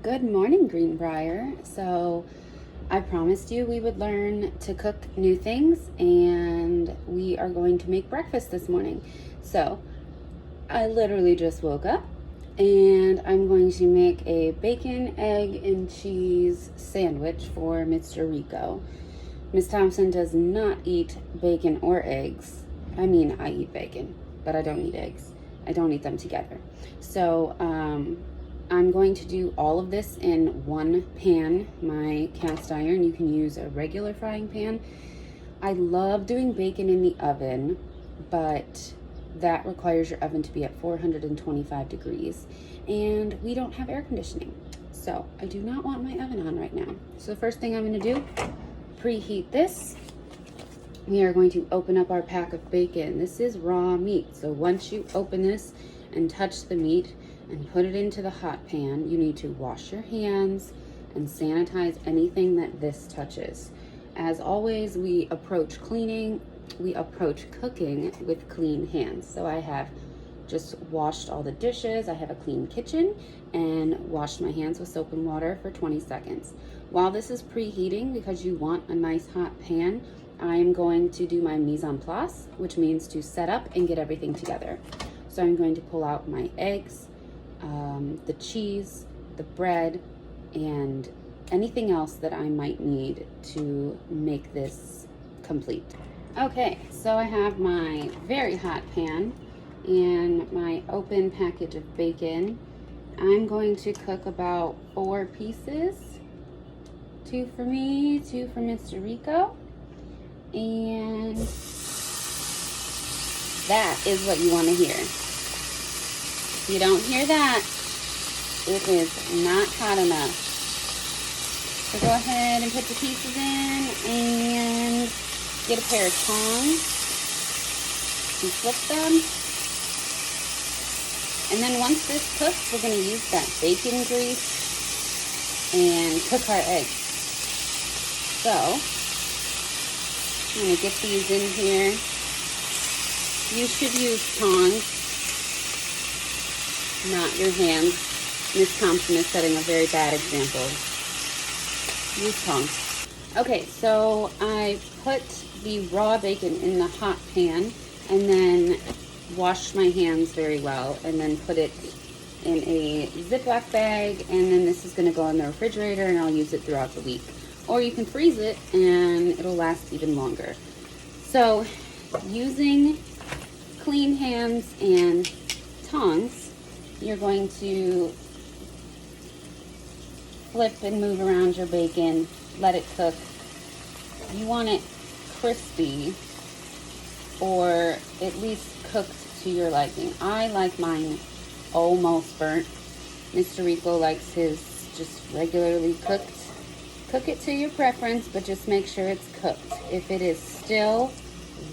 Good morning, Greenbrier. So I promised you we would learn to cook new things, and we are going to make breakfast this morning. So I literally just woke up and I'm going to make a bacon, egg, and cheese sandwich for Mr. Rico. Miss Thompson does not eat bacon or eggs. I mean, I eat bacon, but I don't eat eggs. I don't eat them together. So I'm going to do all of this in one pan, my cast iron. You can use a regular frying pan. I love doing bacon in the oven, but that requires your oven to be at 425 degrees, and we don't have air conditioning. So I do not want my oven on right now. So the first thing I'm gonna do, preheat this. We are going to open up our pack of bacon. This is raw meat, so once you open this and touch the meat and put it into the hot pan, you need to wash your hands and sanitize anything that this touches. As always, we approach cooking with clean hands. So I have just washed all the dishes, I have a clean kitchen, and washed my hands with soap and water for 20 seconds. While this is preheating, because you want a nice hot pan, I'm going to do my mise en place, which means to set up and get everything together. So I'm going to pull out my eggs, the cheese, the bread, and anything else that I might need to make this complete. Okay, so I have my very hot pan and my open package of bacon. I'm going to cook about 4 pieces. 2 for me, 2 for Mr. Rico. And that is what you want to hear. If you don't hear that, it is not hot enough. So go ahead and put the pieces in and get a pair of tongs and flip them. And then once this cooks, we're going to use that bacon grease and cook our eggs. So I'm going to get these in here. You should use tongs, not your hands. Miss Thompson is setting a very bad example. Use tongs. Okay, so I put the raw bacon in the hot pan and then washed my hands very well and then put it in a Ziploc bag, and then this is going to go in the refrigerator and I'll use it throughout the week. Or you can freeze it and it'll last even longer. So using clean hands and tongs, you're going to flip and move around your bacon, let it cook. You want it crispy or at least cooked to your liking. I like mine almost burnt. Mr. Rico likes his just regularly cooked. Cook it to your preference, but just make sure it's cooked. If it is still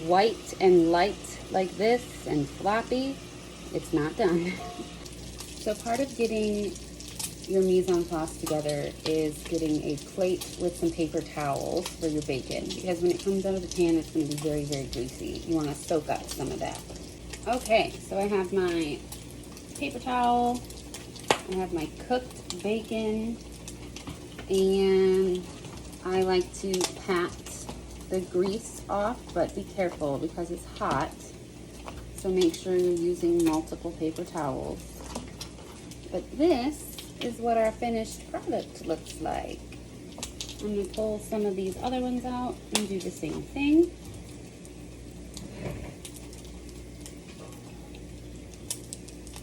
white and light like this and floppy, it's not done. So part of getting your mise en place together is getting a plate with some paper towels for your bacon, because when it comes out of the pan, it's going to be very, very greasy. You want to soak up some of that. Okay, so I have my paper towel, I have my cooked bacon, and I like to pat the grease off, but be careful because it's hot. So make sure you're using multiple paper towels. But this is what our finished product looks like. I'm going to pull some of these other ones out and do the same thing.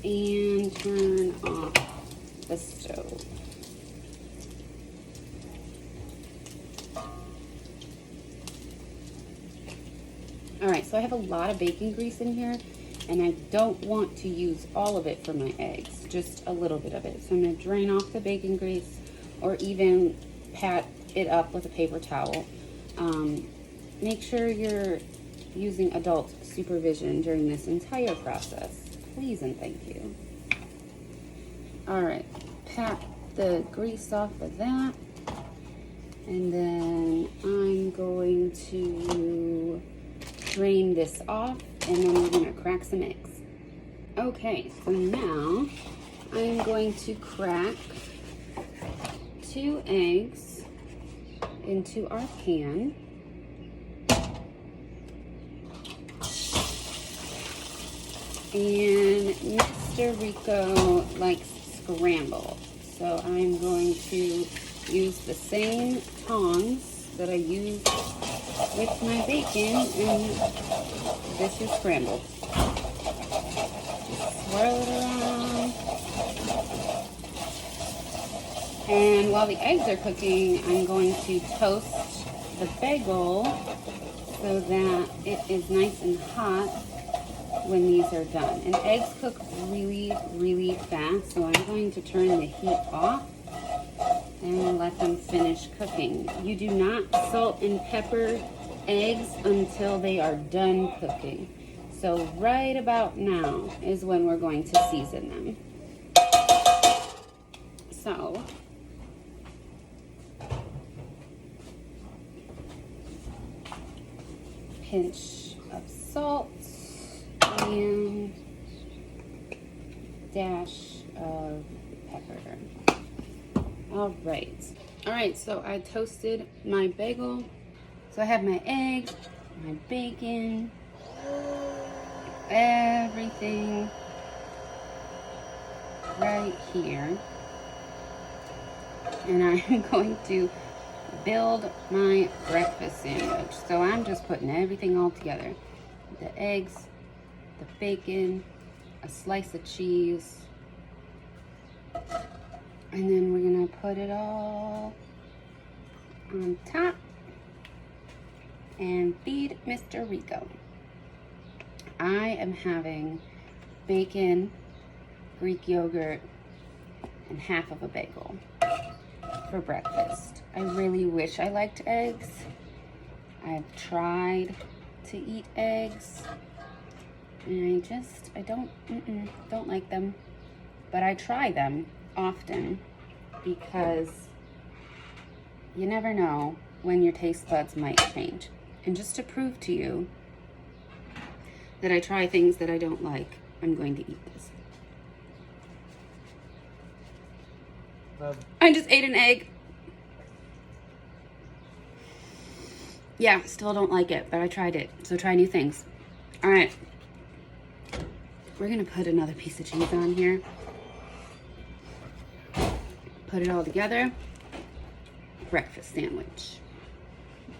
And turn off the stove. Alright, so I have a lot of bacon grease in here, and I don't want to use all of it for my eggs, just a little bit of it. So I'm going to drain off the bacon grease, or even pat it up with a paper towel. Make sure you're using adult supervision during this entire process. Please and thank you. Alright, pat the grease off of that, and then I'm going to drain this off, and then we're going to crack some eggs. Okay, so now I'm going to crack 2 eggs into our pan. And Mr. Rico likes scrambled, so I'm going to use the same tongs that I used with my bacon, and this is scrambled. Just swirl it around. And while the eggs are cooking, I'm going to toast the bagel so that it is nice and hot when these are done. And eggs cook really, really fast, so I'm going to turn the heat off and let them finish cooking. You do not salt and pepper eggs until they are done cooking. So right about now is when we're going to season them. So pinch of salt and dash of pepper. All right, so I toasted my bagel. So I have my eggs, my bacon, everything right here. And I'm going to build my breakfast sandwich. So I'm just putting everything all together. The eggs, the bacon, a slice of cheese, and then we're gonna put it all on top and feed Mr. Rico. I am having bacon, Greek yogurt, and half of a bagel for breakfast. I really wish I liked eggs. I've tried to eat eggs, and I don't like them, but I try them often because you never know when your taste buds might change. And just to prove to you that I try things that I don't like, I'm going to eat this. I just ate an egg. Yeah, still don't like it, but I tried it. So try new things. All right. We're gonna put another piece of cheese on here. Put it all together. Breakfast sandwich.